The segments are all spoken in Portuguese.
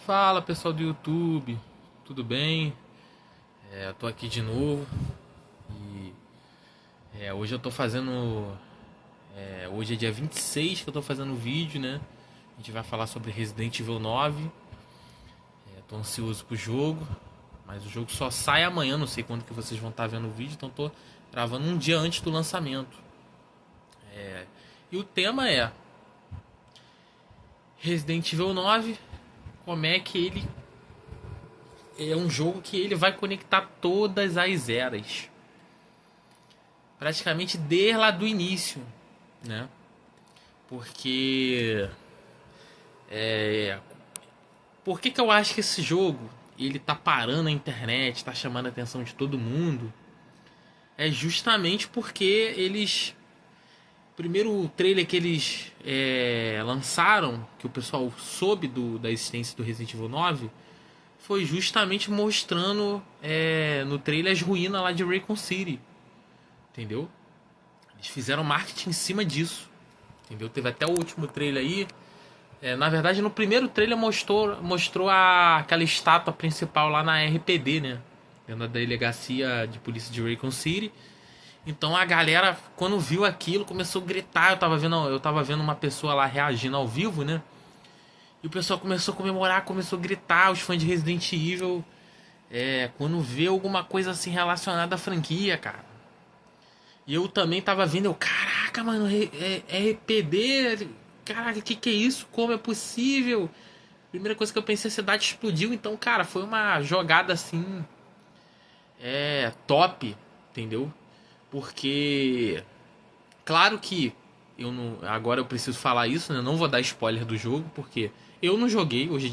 Fala pessoal do YouTube, tudo bem? Eu tô aqui de novo e hoje eu tô fazendo. Hoje é dia 26 que eu tô fazendo o vídeo, né? A gente vai falar sobre Resident Evil 9. Tô ansioso pro jogo, mas o jogo só sai amanhã, não sei quando que vocês vão estar vendo o vídeo, então tô gravando um dia antes do lançamento. E o tema é Resident Evil 9, como é que ele é um jogo que ele vai conectar todas as eras. Praticamente desde lá do início, né? Porque por que eu acho que esse jogo ele tá parando a internet, tá chamando a atenção de todo mundo? É justamente porque eles primeiro trailer que eles lançaram, que o pessoal soube da existência do Resident Evil 9, foi justamente mostrando no trailer as ruínas lá de Raccoon City, entendeu? Eles fizeram marketing em cima disso, entendeu? Teve até o último trailer aí. Na verdade, no primeiro trailer mostrou aquela estátua principal lá na RPD, né? Dentro da delegacia de polícia de Raccoon City. Então a galera, quando viu aquilo, começou a gritar. Eu tava vendo uma pessoa lá reagindo ao vivo, né? E o pessoal começou a comemorar, começou a gritar. Os fãs de Resident Evil, quando vê alguma coisa assim relacionada à franquia, cara. E eu também tava vendo, caraca, mano, RPD, caraca, que é isso? Como é possível? Primeira coisa que eu pensei, a cidade explodiu. Então, cara, foi uma jogada assim, top, entendeu? Porque, claro que eu não, agora eu preciso falar isso, né? Não vou dar spoiler do jogo, porque eu não joguei. Hoje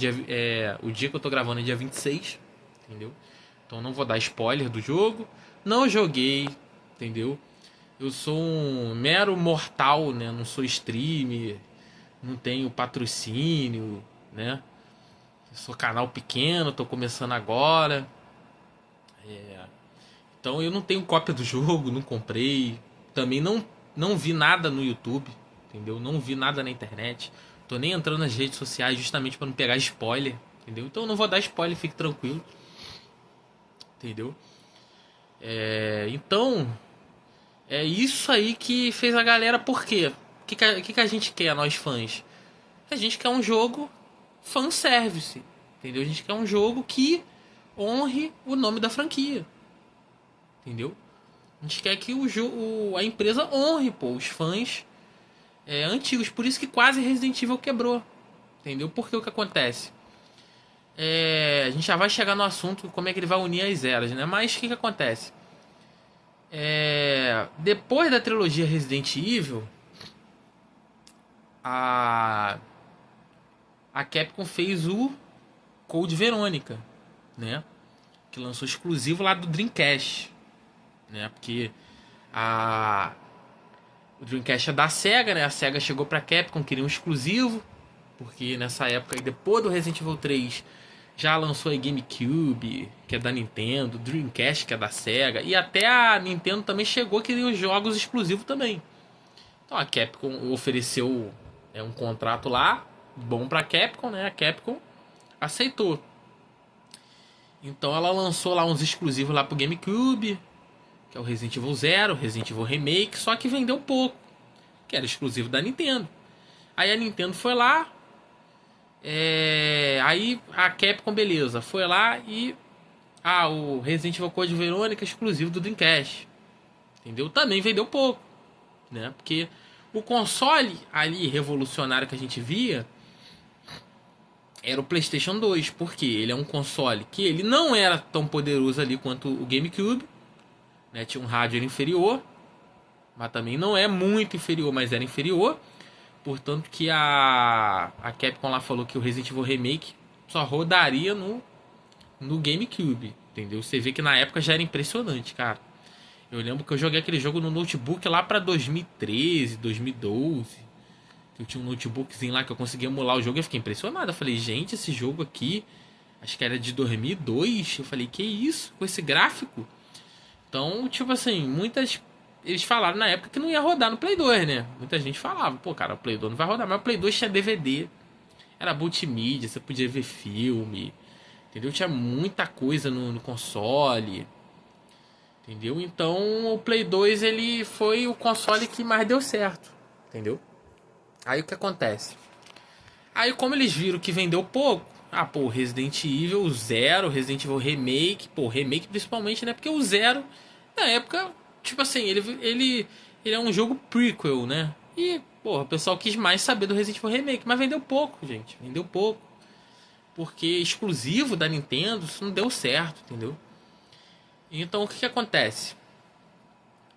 o dia que eu tô gravando é dia 26, entendeu? Então não vou dar spoiler do jogo. Não joguei, entendeu? Eu sou um mero mortal, né? Não sou streamer, não tenho patrocínio, né? Eu sou canal pequeno, tô começando agora. Então eu não tenho cópia do jogo, não comprei. Também não vi nada no YouTube, entendeu? Não vi nada na internet. Tô nem entrando nas redes sociais justamente para não pegar spoiler, entendeu? Então eu não vou dar spoiler, fique tranquilo, entendeu? Então é isso aí que fez a galera. Por quê? O que a gente quer, nós fãs? A gente quer um jogo fanservice, entendeu? A gente quer um jogo que honre o nome da franquia, entendeu? A gente quer que a empresa honre, pô, os fãs antigos. Por isso que quase Resident Evil quebrou, entendeu? Porque o que acontece? A gente já vai chegar no assunto, como é que ele vai unir as eras, né? Mas o que acontece? Depois da trilogia Resident Evil, a, a Capcom fez o Code Verônica, né? Que lançou exclusivo lá do Dreamcast, né? Porque o Dreamcast é da Sega, né? A Sega chegou pra Capcom, queria um exclusivo, porque nessa época, depois do Resident Evil 3, já lançou a GameCube, que é da Nintendo, Dreamcast, que é da Sega, e até a Nintendo também chegou, queria os jogos exclusivos também. Então a Capcom ofereceu um contrato lá, bom pra Capcom, né? A Capcom aceitou. Então ela lançou lá uns exclusivos lá pro GameCube, que é o Resident Evil Zero, Resident Evil Remake, só que vendeu pouco, que era exclusivo da Nintendo. Aí a Nintendo foi lá, aí a Capcom, beleza, foi lá e o Resident Evil Code Verônica exclusivo do Dreamcast, entendeu? Também vendeu pouco, né? Porque o console ali revolucionário que a gente via era o PlayStation 2, porque ele é um console que ele não era tão poderoso ali quanto o GameCube, né? Tinha um hardware inferior, mas também não é muito inferior, mas era inferior. Portanto que a Capcom lá falou que o Resident Evil Remake só rodaria no GameCube, entendeu? Você vê que na época já era impressionante, cara. Eu lembro que eu joguei aquele jogo no notebook lá pra 2013, 2012. Eu tinha um notebookzinho lá que eu conseguia emular o jogo e eu fiquei impressionado. Eu falei, gente, esse jogo aqui, acho que era de 2002. Eu falei, que isso? Com esse gráfico? Então, tipo assim, eles falaram na época que não ia rodar no Play 2, né? Muita gente falava, pô, cara, o Play 2 não vai rodar. Mas o Play 2 tinha DVD. era multimídia, você podia ver filme, entendeu? Tinha muita coisa no console, entendeu? Então o Play 2 ele foi o console que mais deu certo, entendeu? Aí o que acontece? Aí como eles viram que vendeu pouco, pô, Resident Evil Zero, Resident Evil Remake, pô, Remake principalmente, né? Porque o Zero, na época, tipo assim, ele é um jogo prequel, né? E, pô, o pessoal quis mais saber do Resident Evil Remake, mas vendeu pouco, gente, vendeu pouco. Porque exclusivo da Nintendo, isso não deu certo, entendeu? Então o que acontece?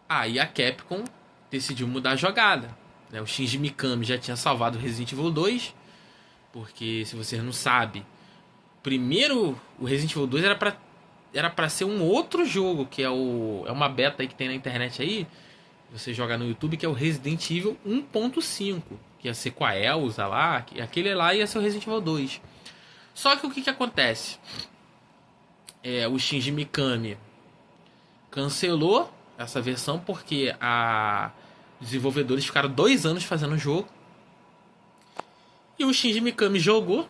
Aí a Capcom decidiu mudar a jogada, né? O Shinji Mikami já tinha salvado o Resident Evil 2, porque se você não sabe, primeiro o Resident Evil 2 era pra ser um outro jogo, que é uma beta aí que tem na internet aí, você joga no YouTube, que é o Resident Evil 1.5, que ia ser com a Elsa lá, aquele lá ia ser o Resident Evil 2. Só que o que acontece? O Shinji Mikami cancelou essa versão porque os desenvolvedores ficaram 2 anos fazendo o jogo. E o Shinji Mikami jogou,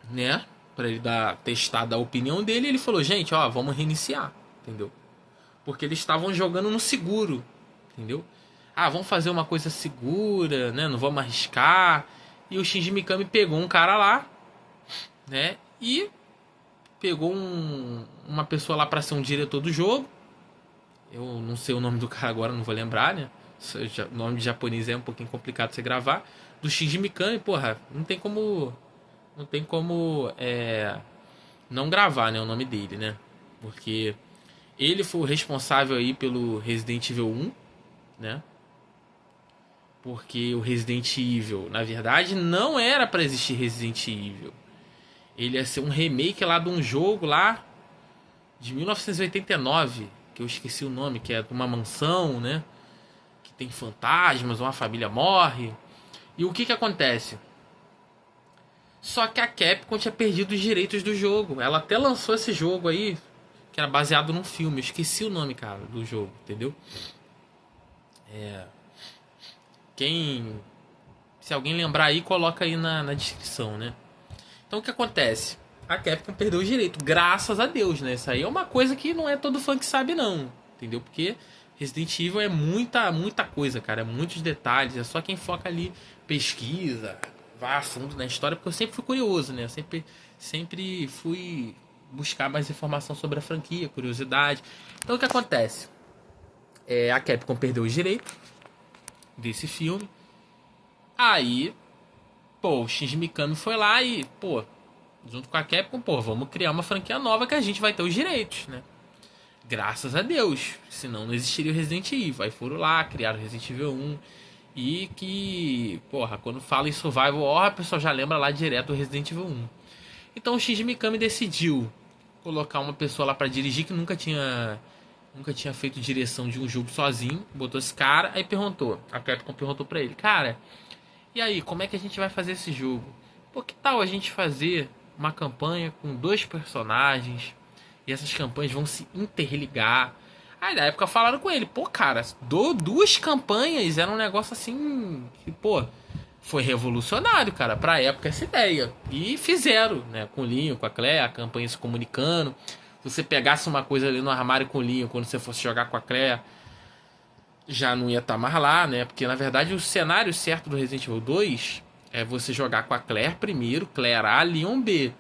né? Pra ele testar a opinião dele. E ele falou, gente, ó, vamos reiniciar, entendeu? Porque eles estavam jogando no seguro, entendeu? Vamos fazer uma coisa segura, né? Não vamos arriscar. E o Shinji Mikami pegou um cara lá, né? E pegou uma pessoa lá pra ser um diretor do jogo. Eu não sei o nome do cara agora, não vou lembrar, né? O nome de japonês é um pouquinho complicado de você gravar. Do Shinji Mikami, porra, não tem como não gravar, né, o nome dele, né? Porque ele foi o responsável aí pelo Resident Evil 1, né? Porque o Resident Evil, na verdade, não era pra existir Resident Evil. Ele ia ser um remake lá de um jogo lá de 1989, que eu esqueci o nome, que é de uma mansão, né? Que tem fantasmas, uma família morre. E o que acontece? Só que a Capcom tinha perdido os direitos do jogo. Ela até lançou esse jogo aí, que era baseado num filme. Eu esqueci o nome, cara, do jogo, entendeu? Se alguém lembrar aí, coloca aí na descrição, né? Então o que acontece? A Capcom perdeu o direito, graças a Deus, né? Isso aí é uma coisa que não é todo fã que sabe, não. Entendeu? Porque Resident Evil é muita coisa, cara. É muitos detalhes. É só quem foca ali, pesquisa, vai a fundo na história. Porque eu sempre fui curioso, né? Eu sempre fui buscar mais informação sobre a franquia, curiosidade. Então o que acontece? A Capcom perdeu os direitos desse filme. Aí, pô, o Shinji Mikami foi lá e, pô, junto com a Capcom, pô, vamos criar uma franquia nova que a gente vai ter os direitos, né? Graças a Deus, senão não existiria o Resident Evil. Aí foram lá, criaram o Resident Evil 1. E que, porra, quando fala em Survival Horror, a pessoa já lembra lá direto do Resident Evil 1. Então o Shinji Mikami decidiu colocar uma pessoa lá pra dirigir que nunca tinha feito direção de um jogo sozinho. Botou esse cara, aí perguntou. A Capcom perguntou pra ele, cara, e aí, como é que a gente vai fazer esse jogo? Pô, que tal a gente fazer uma campanha com 2 personagens e essas campanhas vão se interligar? Aí na época falaram com ele, pô, cara, 2 campanhas era um negócio assim que, pô, foi revolucionário, cara, pra época essa ideia. E fizeram, né, com o Leon, com a Claire, a campanha se comunicando. Se você pegasse uma coisa ali no armário com o Leon quando você fosse jogar com a Claire, já não ia estar mais lá, né? Porque na verdade o cenário certo do Resident Evil 2 é você jogar com a Claire primeiro, Claire A, Leon B.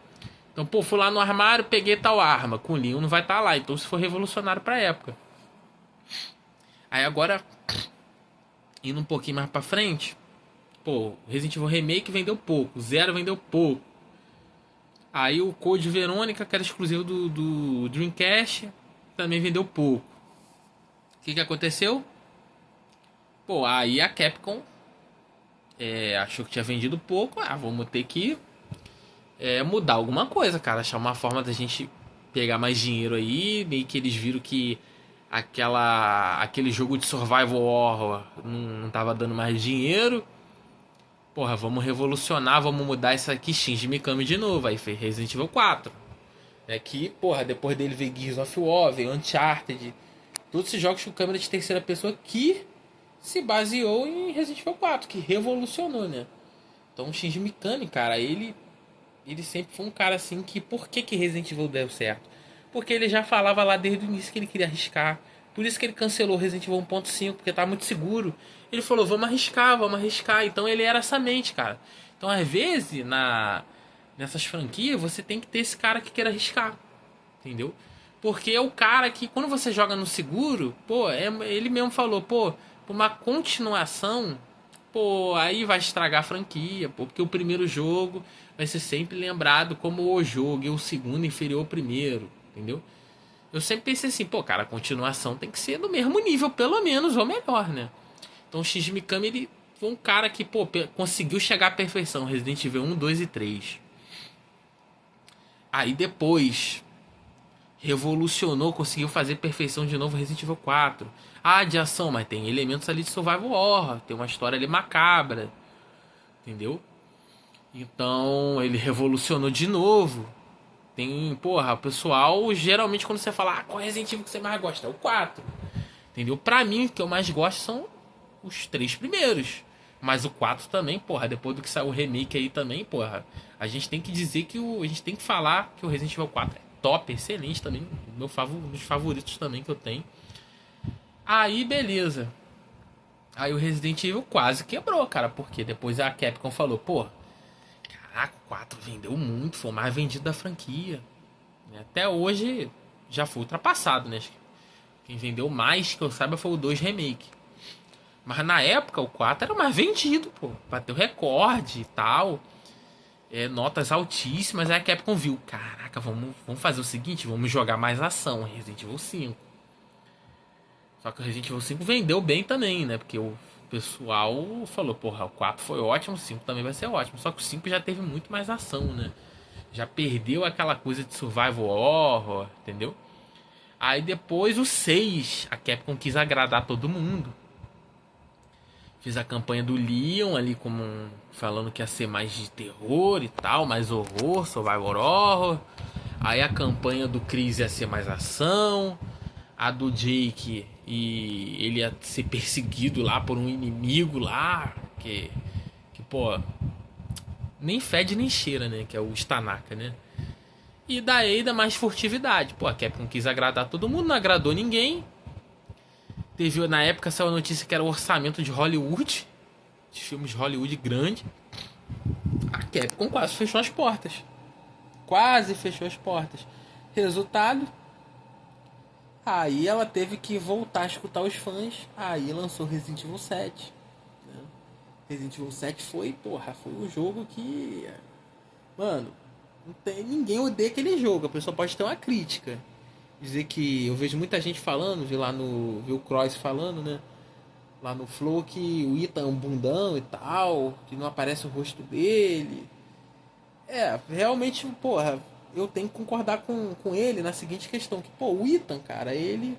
Então, pô, fui lá no armário, peguei tal arma, com o Leon não vai estar lá. Então isso foi revolucionário pra época. Aí agora, indo um pouquinho mais pra frente, pô, Resident Evil Remake vendeu pouco, Zero vendeu pouco. Aí o Code Verônica, que era exclusivo do Dreamcast, também vendeu pouco. O que aconteceu? Pô, aí a Capcom achou que tinha vendido pouco. Vamos ter que mudar alguma coisa, cara. Achar uma forma da gente pegar mais dinheiro aí. Meio que eles viram que aquele jogo de survival horror não tava dando mais dinheiro. Porra, vamos revolucionar, vamos mudar isso aqui, Shinji Mikami de novo. Aí fez Resident Evil 4. Que, porra, depois dele veio Gears of War, veio Uncharted. Todos esses jogos com câmera de terceira pessoa que se baseou em Resident Evil 4, que revolucionou, né? Então o Shinji Mikami, cara, ele sempre foi um cara assim que... Por que Resident Evil deu certo? Porque ele já falava lá desde o início que ele queria arriscar. Por isso que ele cancelou Resident Evil 1.5, porque tava muito seguro. Ele falou, vamos arriscar, vamos arriscar. Então ele era essa mente, cara. Então às vezes, nessas franquias, você tem que ter esse cara que queira arriscar. Entendeu? Porque é o cara que, quando você joga no seguro, pô, ele mesmo falou, pô, uma continuação, pô, aí vai estragar a franquia, pô, porque o primeiro jogo vai ser sempre lembrado como o jogo e o segundo inferior ao primeiro, entendeu? Eu sempre pensei assim, pô, cara, a continuação tem que ser do mesmo nível, pelo menos, ou melhor, né? Então o Shinji Mikami, ele foi um cara que, pô, conseguiu chegar à perfeição, Resident Evil 1, 2 e 3. Aí depois revolucionou, conseguiu fazer perfeição de novo Resident Evil 4. Ah, de ação, mas tem elementos ali de survival horror, tem uma história ali macabra, entendeu? Então ele revolucionou de novo. Tem, porra, o pessoal, geralmente quando você fala, qual Resident Evil que você mais gosta? É o 4. Entendeu? Pra mim, o que eu mais gosto são os 3 primeiros. Mas o 4 também, porra, depois do que saiu o remake aí também, porra, a gente tem que dizer que a gente tem que falar que o Resident Evil 4 é top, excelente também, um dos favoritos também que eu tenho. Aí, beleza. Aí o Resident Evil quase quebrou, cara, porque depois a Capcom falou, pô, caraca, o 4 vendeu muito, foi o mais vendido da franquia. Até hoje já foi ultrapassado, né? Quem vendeu mais, que eu saiba, foi o 2 Remake. Mas na época o 4 era o mais vendido, pô. Bateu recorde e tal. Notas altíssimas. Aí a Capcom viu, caraca, vamos fazer o seguinte, vamos jogar mais ação, Resident Evil 5. Só que o Resident Evil 5 vendeu bem também, né? Porque o pessoal falou, porra, o 4 foi ótimo, o 5 também vai ser ótimo. Só que o 5 já teve muito mais ação, né? Já perdeu aquela coisa de survival horror, entendeu? Aí depois o 6, a Capcom quis agradar todo mundo. Fiz a campanha do Leon ali como falando que ia ser mais de terror e tal, mais horror, survival horror. Aí a campanha do Chris ia ser mais ação. A do Jake e ele ia ser perseguido lá por um inimigo lá que pô, nem fede nem cheira, né, que é o Stanaka, né? E da Ada mais furtividade. Pô, a Capcom quis agradar todo mundo, não agradou ninguém. Teve, na época saiu a notícia que era o orçamento de Hollywood, de filmes de Hollywood grande. A Capcom quase fechou as portas. Quase fechou as portas. Resultado, aí ela teve que voltar a escutar os fãs. Aí lançou Resident Evil 7. Né? Resident Evil 7 foi um jogo que... Mano, não tem, ninguém odeia aquele jogo. A pessoa pode ter uma crítica. Dizer que eu vejo muita gente falando, vi o Cross falando, né? Lá no Flow que o Ethan é um bundão e tal, que não aparece o rosto dele. Realmente, porra, eu tenho que concordar com ele na seguinte questão, que, pô, o Ethan, cara, ele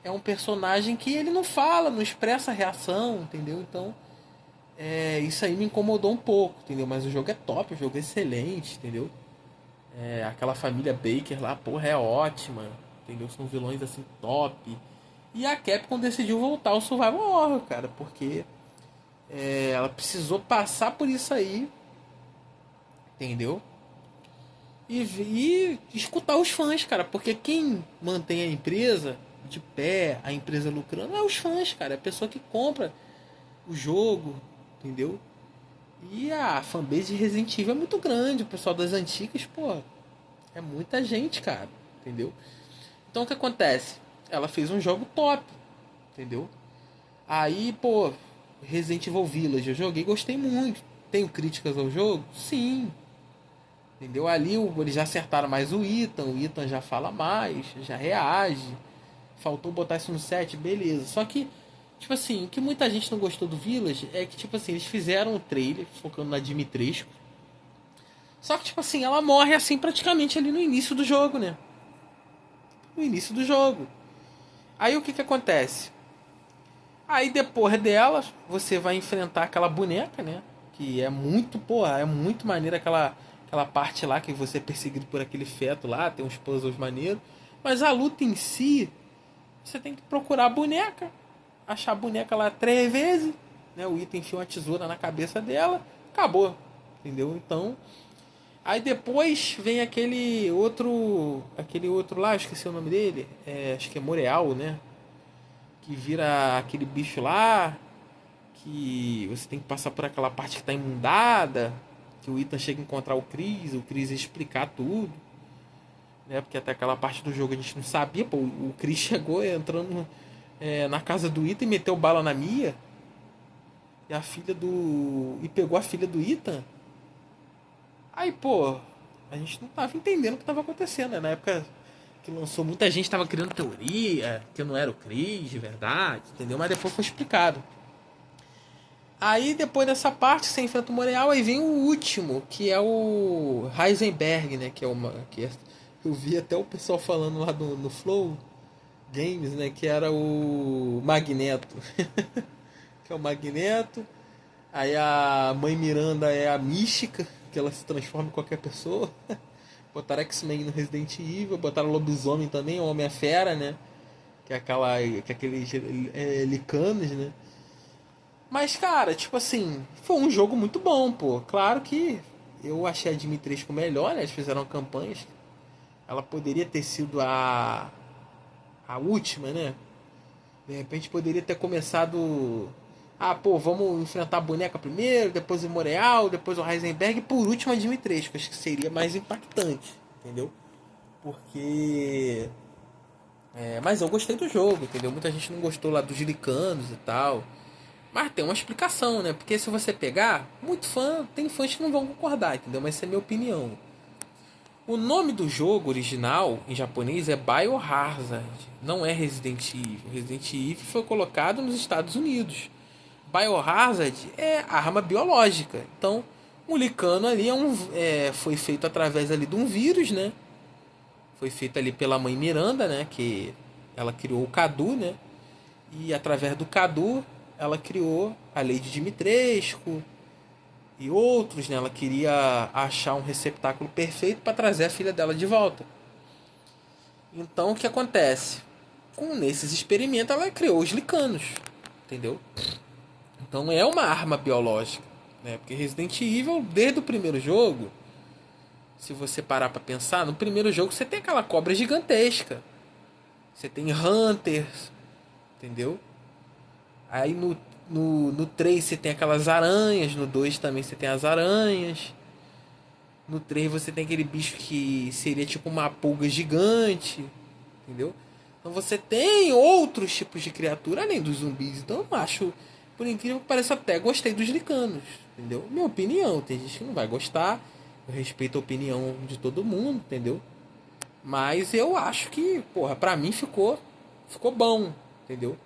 é um personagem que ele não fala, não expressa reação, entendeu? Então, isso aí me incomodou um pouco, entendeu? Mas o jogo é top, o jogo é excelente, entendeu? Aquela família Baker lá, porra, é ótima, entendeu? São vilões assim top. E a Capcom decidiu voltar ao Survival Horror, cara, porque ela precisou passar por isso aí, entendeu? E escutar os fãs, cara, porque quem mantém a empresa de pé, a empresa lucrando, é os fãs, cara, é a pessoa que compra o jogo, entendeu? E a fanbase de Resident Evil é muito grande, o pessoal das antigas, pô, é muita gente, cara, entendeu? Então o que acontece? Ela fez um jogo top, entendeu? Aí, pô, Resident Evil Village eu joguei, gostei muito. Tenho críticas ao jogo? Sim. Entendeu? Ali eles já acertaram mais o Ethan já fala mais, já reage. Faltou botar isso no set, beleza. Só que, tipo assim, o que muita gente não gostou do Village é que, tipo assim, eles fizeram o trailer focando na Dimitrescu. Só que, tipo assim, ela morre assim praticamente ali no início do jogo, né? No início do jogo. Aí o que acontece? Aí depois dela, você vai enfrentar aquela boneca, né? Que é muito, porra, é muito maneira aquela parte lá que você é perseguido por aquele feto lá, tem uns puzzles maneiros. Mas a luta em si, você tem que procurar a boneca, achar a boneca lá 3 vezes, né? O item enfia uma tesoura na cabeça dela, acabou. entendeu? Então, aí depois vem aquele outro lá, eu esqueci o nome dele, acho que é Moreal, né? Que vira aquele bicho lá, que você tem que passar por aquela parte que tá inundada, que o Ethan chega a encontrar o Chris ia explicar tudo, né? Porque até aquela parte do jogo a gente não sabia, pô, o Chris chegou entrando na casa do Ethan e meteu bala na Mia, e a filha do... e pegou a filha do Ethan. Aí, pô, a gente não tava entendendo o que tava acontecendo, né? Na época que lançou, muita gente tava criando teoria que não era o Chris de verdade, entendeu? Mas depois foi explicado. Aí depois dessa parte, você enfrenta o Montreal, aí vem o último, que é o Heisenberg, né? Que é uma. Eu vi até o pessoal falando lá no Flow Games, né? Que era o Magneto. Que é o Magneto. Aí a mãe Miranda é a Mística, que ela se transforma em qualquer pessoa. Botaram X-Men no Resident Evil, botaram Lobisomem também, o Homem-Fera, né? Que é aqueles licanos, né? Mas, cara, tipo assim, foi um jogo muito bom, pô. Claro que eu achei a Dimitrescu melhor, né? Eles fizeram campanhas. Ela poderia ter sido a última, né? De repente poderia ter começado. Ah, pô, vamos enfrentar a boneca primeiro, depois o Moreal, depois o Heisenberg e por último a Dimitrescu. Acho que seria mais impactante, entendeu? Porque. Mas eu gostei do jogo, entendeu? Muita gente não gostou lá dos licanos e tal. Mas tem uma explicação, né? Porque se você pegar, tem fãs que não vão concordar, entendeu? Mas essa é a minha opinião. O nome do jogo original em japonês é Biohazard, não é Resident Evil. Resident Evil foi colocado nos Estados Unidos. Biohazard é arma biológica. Então, o Licano ali foi feito através ali de um vírus, né? Foi feito ali pela mãe Miranda, né? Que ela criou o Cadu, né? E através do Cadu, ela criou a Lady Dimitrescu e outros, né? Ela queria achar um receptáculo perfeito para trazer a filha dela de volta. Então, o que acontece? Nesses experimentos, ela criou os licanos, entendeu? Então, é uma arma biológica, né? Porque Resident Evil, desde o primeiro jogo, se você parar para pensar, no primeiro jogo você tem aquela cobra gigantesca. Você tem Hunters, entendeu? Aí no 3 você tem aquelas aranhas, no 2 também você tem as aranhas. No 3 você tem aquele bicho que seria tipo uma pulga gigante, entendeu? Então você tem outros tipos de criatura além dos zumbis. Então eu acho, por incrível que pareça, até gostei dos licanos, entendeu? Minha opinião, tem gente que não vai gostar. Eu respeito a opinião de todo mundo, entendeu? Mas eu acho que, porra, pra mim ficou bom, entendeu?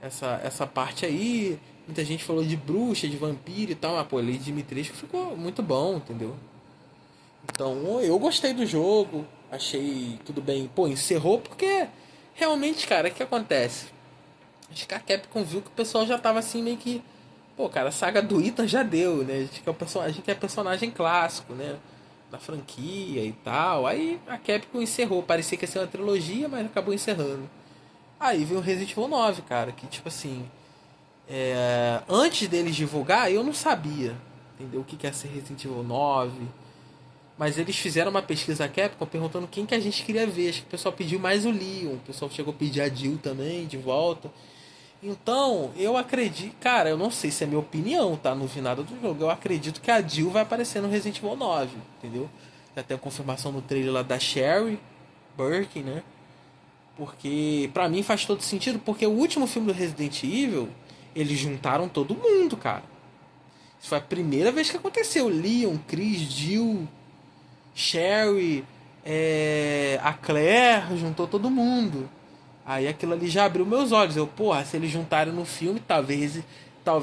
Essa parte aí, muita gente falou de bruxa, de vampiro e tal, mas pô, Lady Dimitrescu ficou muito bom, entendeu? Então eu gostei do jogo, achei tudo bem. Pô, encerrou porque realmente, cara, o que acontece? Acho que a Capcom viu que o pessoal já tava assim meio que. Pô, cara, a saga do Ethan já deu, né? A gente é personagem clássico, né? Da franquia e tal. Aí a Capcom encerrou. Parecia que ia ser uma trilogia, mas acabou encerrando. Aí veio o Resident Evil 9, cara, que tipo assim. Antes deles divulgar, eu não sabia, entendeu? O que ia ser Resident Evil 9. Mas eles fizeram uma pesquisa Capcom perguntando quem que a gente queria ver. Acho que o pessoal pediu mais o Leon. O pessoal chegou a pedir a Jill também, de volta. Então, eu acredito... Cara, eu não sei se é minha opinião, tá? Não vi nada do jogo. Eu acredito que a Jill vai aparecer no Resident Evil 9, entendeu? Já tem a confirmação no trailer lá da Sherry Birkin, né? Porque, pra mim, faz todo sentido. Porque o último filme do Resident Evil, eles juntaram todo mundo, cara. Isso foi a primeira vez que aconteceu. Leon, Chris, Jill, Sherry, a Claire, juntou todo mundo. Aí aquilo ali já abriu meus olhos. Eu, porra, se eles juntarem no filme, talvez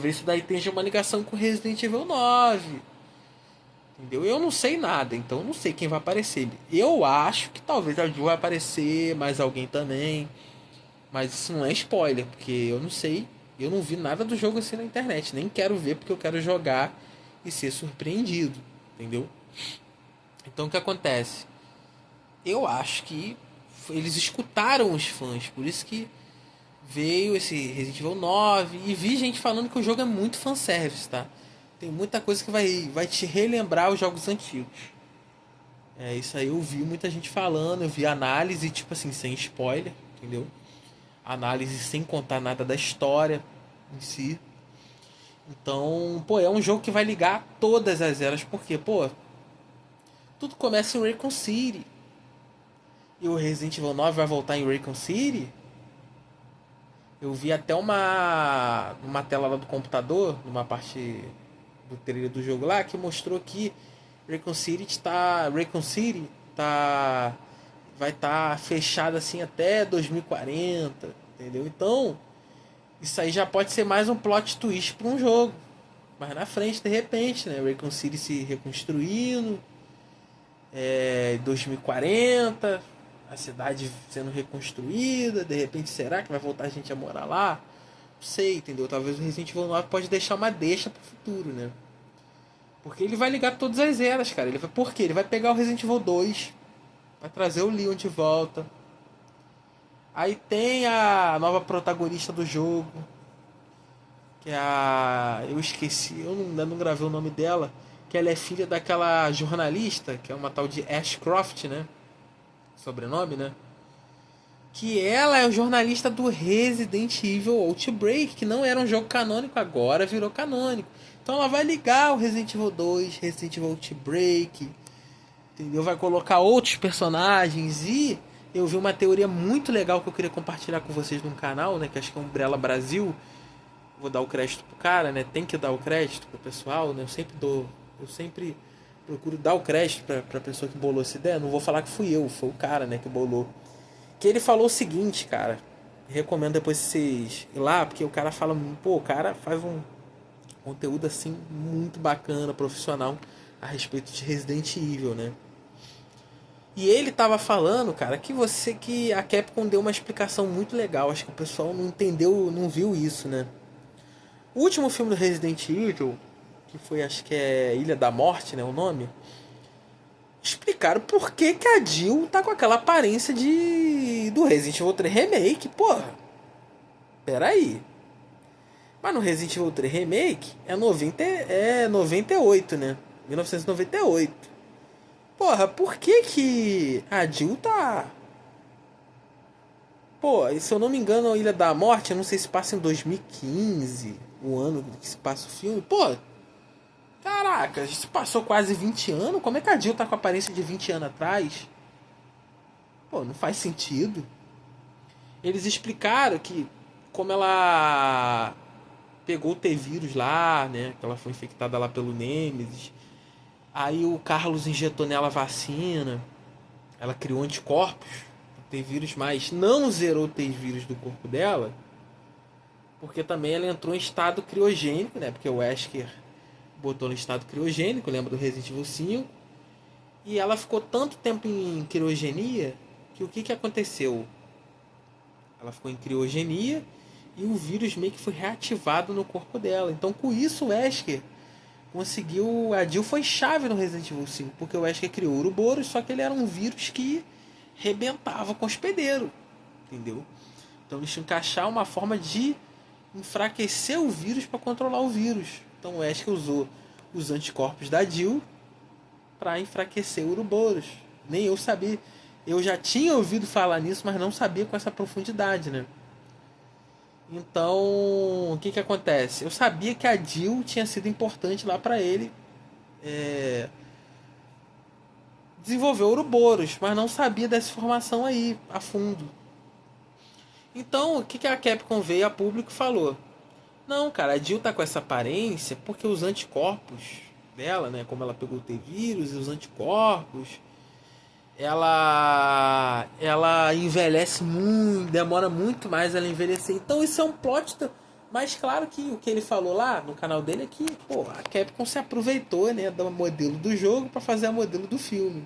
isso daí tenha uma ligação com Resident Evil 9. Entendeu? Eu não sei nada, então eu não sei quem vai aparecer. Eu acho que talvez a Ju vai aparecer, mais alguém também. Mas isso não é spoiler, porque eu não sei. Eu não vi nada do jogo assim na internet. Nem quero ver porque eu quero jogar e ser surpreendido. Entendeu? Então o que acontece? Eu acho que eles escutaram os fãs, por isso que veio esse Resident Evil 9 e vi gente falando que o jogo é muito fanservice, tá? Tem muita coisa que vai te relembrar os jogos antigos. É, isso aí eu vi muita gente falando, eu vi análise, tipo assim, sem spoiler, entendeu? Análise sem contar nada da história em si. Então, pô, é um jogo que vai ligar todas as eras, porque, pô, tudo começa em Raccoon City. E o Resident Evil 9 vai voltar em Raccoon City. Eu vi até uma tela lá do computador, numa parte do trailer do jogo lá, que mostrou que Raccoon City tá vai estar fechado assim até 2040, entendeu? Então, isso aí já pode ser mais um plot twist para um jogo. Mas na frente, de repente, né? Raccoon City se reconstruindo, 2040, a cidade sendo reconstruída, de repente será que vai voltar a gente a morar lá? Não sei, entendeu? Talvez o Resident Evil 9 pode deixar uma deixa pro futuro, né? Porque ele vai ligar todas as eras, cara. Por quê? Ele vai pegar o Resident Evil 2, vai trazer o Leon de volta. Aí tem a nova protagonista do jogo, que é a... Eu esqueci, eu ainda não gravei o nome dela, que ela é filha daquela jornalista, que é uma tal de Ashcroft, né? Sobrenome, né? Que ela é o jornalista do Resident Evil Outbreak, que não era um jogo canônico, agora virou canônico. Então ela vai ligar o Resident Evil 2, Resident Evil Outbreak, entendeu? Vai colocar outros personagens e eu vi uma teoria muito legal que eu queria compartilhar com vocês no canal, né? Que acho que é Umbrella Brasil. Vou dar o crédito pro cara, né? Tem que dar o crédito pro pessoal, né? Eu sempre procuro dar o crédito pra pessoa que bolou essa ideia. Não vou falar que fui eu, foi o cara, né, que bolou. Que ele falou o seguinte, cara. Recomendo depois vocês ir lá, porque o cara fala, pô, o cara faz um conteúdo assim muito bacana, profissional, a respeito de Resident Evil, né? E ele tava falando, cara, que a Capcom deu uma explicação muito legal. Acho que o pessoal não entendeu, não viu isso, né? O último filme do Resident Evil, que foi, acho que é Ilha da Morte, né, o nome, explicaram por que que a Jill tá com aquela aparência do Resident Evil 3 Remake, porra. Pera aí. Mas no Resident Evil 3 Remake é 98, né? 1998. Porra, por que que a Jill tá... Pô, se eu não me engano, a Ilha da Morte, eu não sei se passa em 2015, o ano que se passa o filme. Pô, caraca, isso passou quase 20 anos. Como é que a Jill tá com a aparência de 20 anos atrás? Pô, não faz sentido. Eles explicaram que como ela pegou o T-vírus lá, né? Que ela foi infectada lá pelo Nemesis. Aí o Carlos injetou nela a vacina. Ela criou anticorpos pro T-vírus, mas não zerou o T-vírus do corpo dela. Porque também ela entrou em estado criogênico, né? Porque o Wesker botou no estado criogênico, lembra do Resident Evil 5. E ela ficou tanto tempo em criogenia que o que aconteceu? Ela ficou em criogenia e o vírus meio que foi reativado no corpo dela. Então com isso o Wesker conseguiu... A Jill foi chave no Resident Evil 5, porque o Wesker criou o Ouroboros, só que ele era um vírus que rebentava com o hospedeiro, entendeu? Então eles tinham que achar uma forma de enfraquecer o vírus para controlar o vírus. Então o Wesker usou os anticorpos da Jill para enfraquecer o Ouroboros. Nem eu sabia. Eu já tinha ouvido falar nisso, mas não sabia com essa profundidade, né? Então, o que acontece? Eu sabia que a Jill tinha sido importante lá para ele desenvolver o Ouroboros, mas não sabia dessa informação aí a fundo. Então, o que a Capcom veio a público e falou? Não, cara, a Jill tá com essa aparência porque os anticorpos dela, né, como ela pegou o T-vírus e os anticorpos, ela envelhece muito, demora muito mais ela envelhecer. Então isso é um plot. Mas claro que o que ele falou lá no canal dele é que, pô, a Capcom se aproveitou, né, do modelo do jogo para fazer a modelo do filme.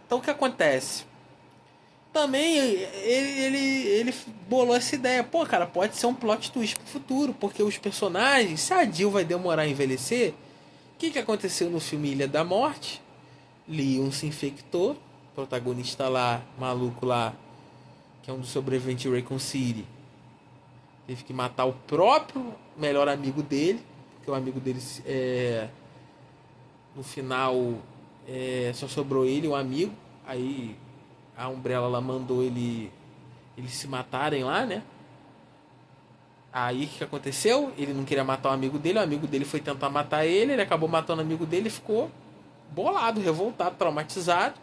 Então o que acontece? Também ele bolou essa ideia. Pô, cara, pode ser um plot twist pro futuro, porque os personagens, se a Jill vai demorar a envelhecer, o que aconteceu no filme Ilha da Morte? Leon se infectou, protagonista lá, maluco lá, que é um dos sobreviventes de Raccoon City, teve que matar o próprio o melhor amigo dele, porque o amigo dele no final só sobrou ele e o amigo. Aí a Umbrella lá mandou eles se matarem lá, né? Aí o que aconteceu? Ele não queria matar o amigo dele foi tentar matar ele acabou matando o amigo dele e ficou bolado, revoltado, traumatizado.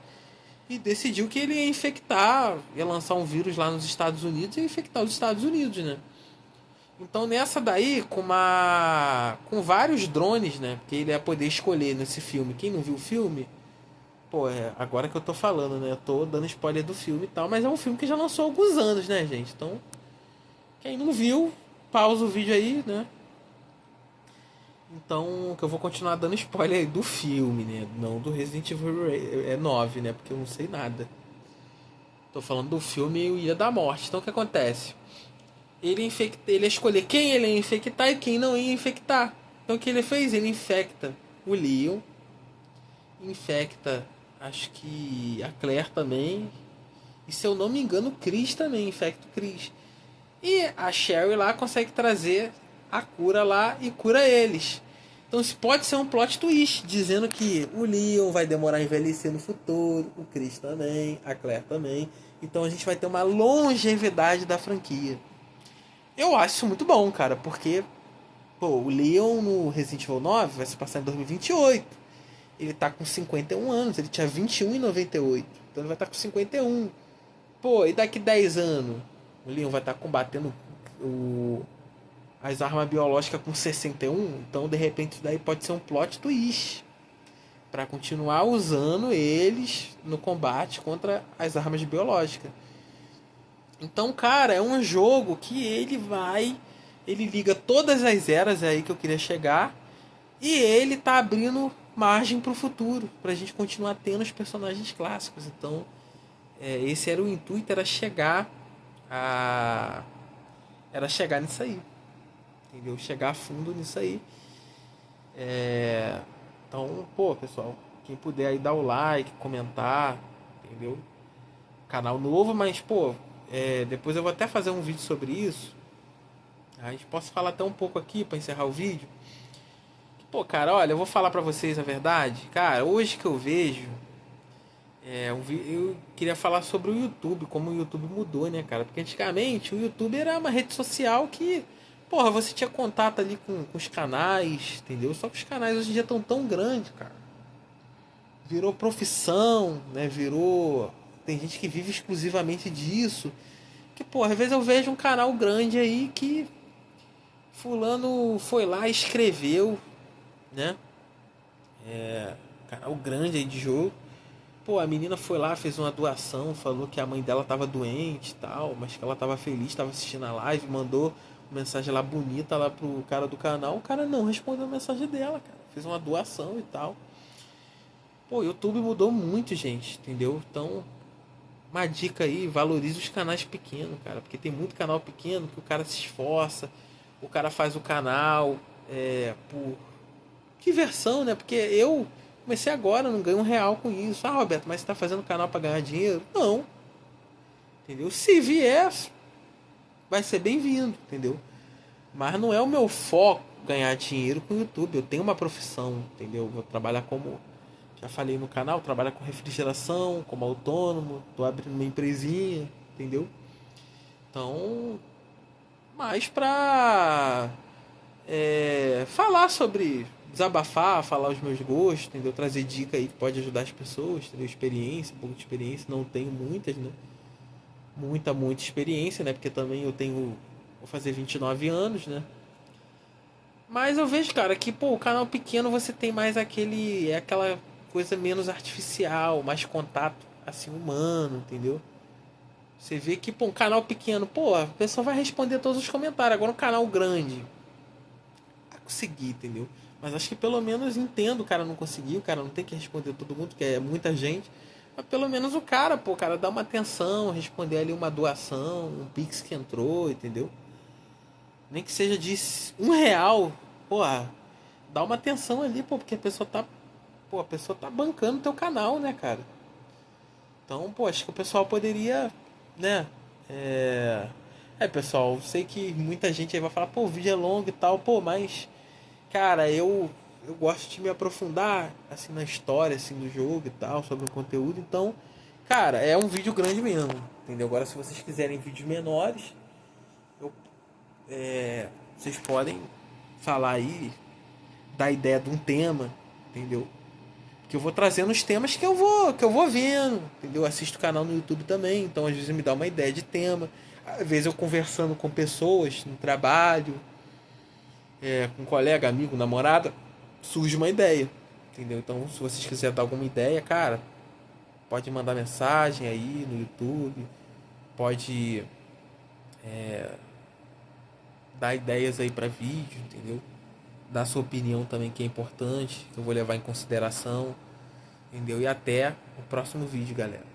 E decidiu que ele ia infectar, ia lançar um vírus lá nos Estados Unidos e ia infectar os Estados Unidos, né? Então nessa daí, com vários drones, né? Porque ele ia poder escolher nesse filme. Quem não viu o filme, pô, agora que eu tô falando, né? Eu tô dando spoiler do filme e tal, mas é um filme que já lançou há alguns anos, né, gente? Então, quem não viu, pausa o vídeo aí, né? Então, que eu vou continuar dando spoiler aí do filme, né? Não do Resident Evil 9, né? Porque eu não sei nada. Tô falando do filme Ilha da Morte. Então, o que acontece? Ele ia escolher quem ele ia infectar e quem não ia infectar. Então, o que ele fez? Ele infecta o Leon, infecta, acho que a Claire também. E se eu não me engano, o Chris também infecta o Chris. E a Sherry lá consegue trazer a cura lá e cura eles. Então isso pode ser um plot twist, dizendo que o Leon vai demorar a envelhecer no futuro, o Chris também, a Claire também. Então a gente vai ter uma longevidade da franquia. Eu acho isso muito bom, cara, porque pô, o Leon no Resident Evil 9 vai se passar em 2028. Ele tá com 51 anos, ele tinha 21 em 98. Então ele vai estar com 51. Pô, e daqui 10 anos? O Leon vai estar combatendo as armas biológicas com 61. Então, de repente, isso daí pode ser um plot twist para continuar usando eles no combate contra as armas biológicas. Então, cara, é um jogo que ele liga todas as eras aí que eu queria chegar e ele tá abrindo margem pro futuro, pra gente continuar tendo os personagens clássicos. Então, esse era o intuito, era chegar nisso aí, entendeu? Chegar a fundo nisso aí. Então, pô, pessoal, quem puder aí dar o like, comentar, entendeu? Canal novo, mas, pô, depois eu vou até fazer um vídeo sobre isso. A gente posso falar até um pouco aqui para encerrar o vídeo. Pô, cara, olha, eu vou falar pra vocês a verdade. Cara, hoje que eu vejo, eu queria falar sobre o YouTube, como o YouTube mudou, né, cara? Porque antigamente o YouTube era uma rede social que, porra, você tinha contato ali com os canais, entendeu? Só que os canais hoje em dia estão tão grandes, cara. Virou profissão, né? Tem gente que vive exclusivamente disso. Que, porra, às vezes eu vejo um canal grande aí que fulano foi lá e escreveu, né? Canal grande aí de jogo. Pô, a menina foi lá, fez uma doação, falou que a mãe dela tava doente e tal, mas que ela tava feliz, tava assistindo a live, mandou uma mensagem lá bonita lá pro cara do canal. O cara não respondeu a mensagem dela, cara. Fez uma doação e tal. Pô, o YouTube mudou muito, gente, entendeu? Então, uma dica aí, valorize os canais pequenos, cara, porque tem muito canal pequeno que o cara se esforça, o cara faz o canal por diversão, né? Porque eu comecei agora, não ganho R$ 1 com isso. Ah, Roberto, mas você tá fazendo canal para ganhar dinheiro? Não. Entendeu? Se vier, vai ser bem-vindo, entendeu? Mas não é o meu foco ganhar dinheiro com o YouTube. Eu tenho uma profissão, entendeu? Vou trabalhar como, já falei no canal, trabalhar com refrigeração, como autônomo, tô abrindo uma empresinha, entendeu? Então, mais pra falar sobre, desabafar, falar os meus gostos, entendeu? Trazer dica aí que pode ajudar as pessoas, entendeu? Experiência, um pouco de experiência, não tenho muitas, né? Muita experiência, né? Porque também vou fazer 29 anos, né? Mas eu vejo, cara, que, pô, o canal pequeno você tem mais aquela coisa menos artificial, mais contato, assim, humano, entendeu? Você vê que, pô, um canal pequeno, pô, a pessoa vai responder todos os comentários. Agora um canal grande, vai conseguir, entendeu? Mas acho que pelo menos entendo o cara não conseguiu, o cara não tem que responder todo mundo, porque é muita gente. Mas pelo menos o cara, pô, cara, dá uma atenção, responder ali uma doação, um pix que entrou, entendeu? Nem que seja de R$ 1, porra, dá uma atenção ali, pô, porque a pessoa tá bancando teu canal, né, cara? Então, pô, acho que o pessoal poderia, né, É, pessoal, eu sei que muita gente aí vai falar, pô, o vídeo é longo e tal, pô, mas, cara, eu gosto de me aprofundar, assim, na história, assim, do jogo e tal, sobre o conteúdo, então, cara, é um vídeo grande mesmo, entendeu? Agora, se vocês quiserem vídeos menores, eu, vocês podem falar aí, dar ideia de um tema, entendeu? Que eu vou trazendo os temas que eu vou vendo, entendeu? Assisto o canal no YouTube também, então às vezes me dá uma ideia de tema. Às vezes eu conversando com pessoas no trabalho, com um colega, amigo, namorada, surge uma ideia, entendeu? Então, se vocês quiserem dar alguma ideia, cara, pode mandar mensagem aí no YouTube, pode dar ideias aí para vídeo, entendeu? Dar sua opinião também, que é importante, que eu vou levar em consideração, entendeu? E até o próximo vídeo, galera.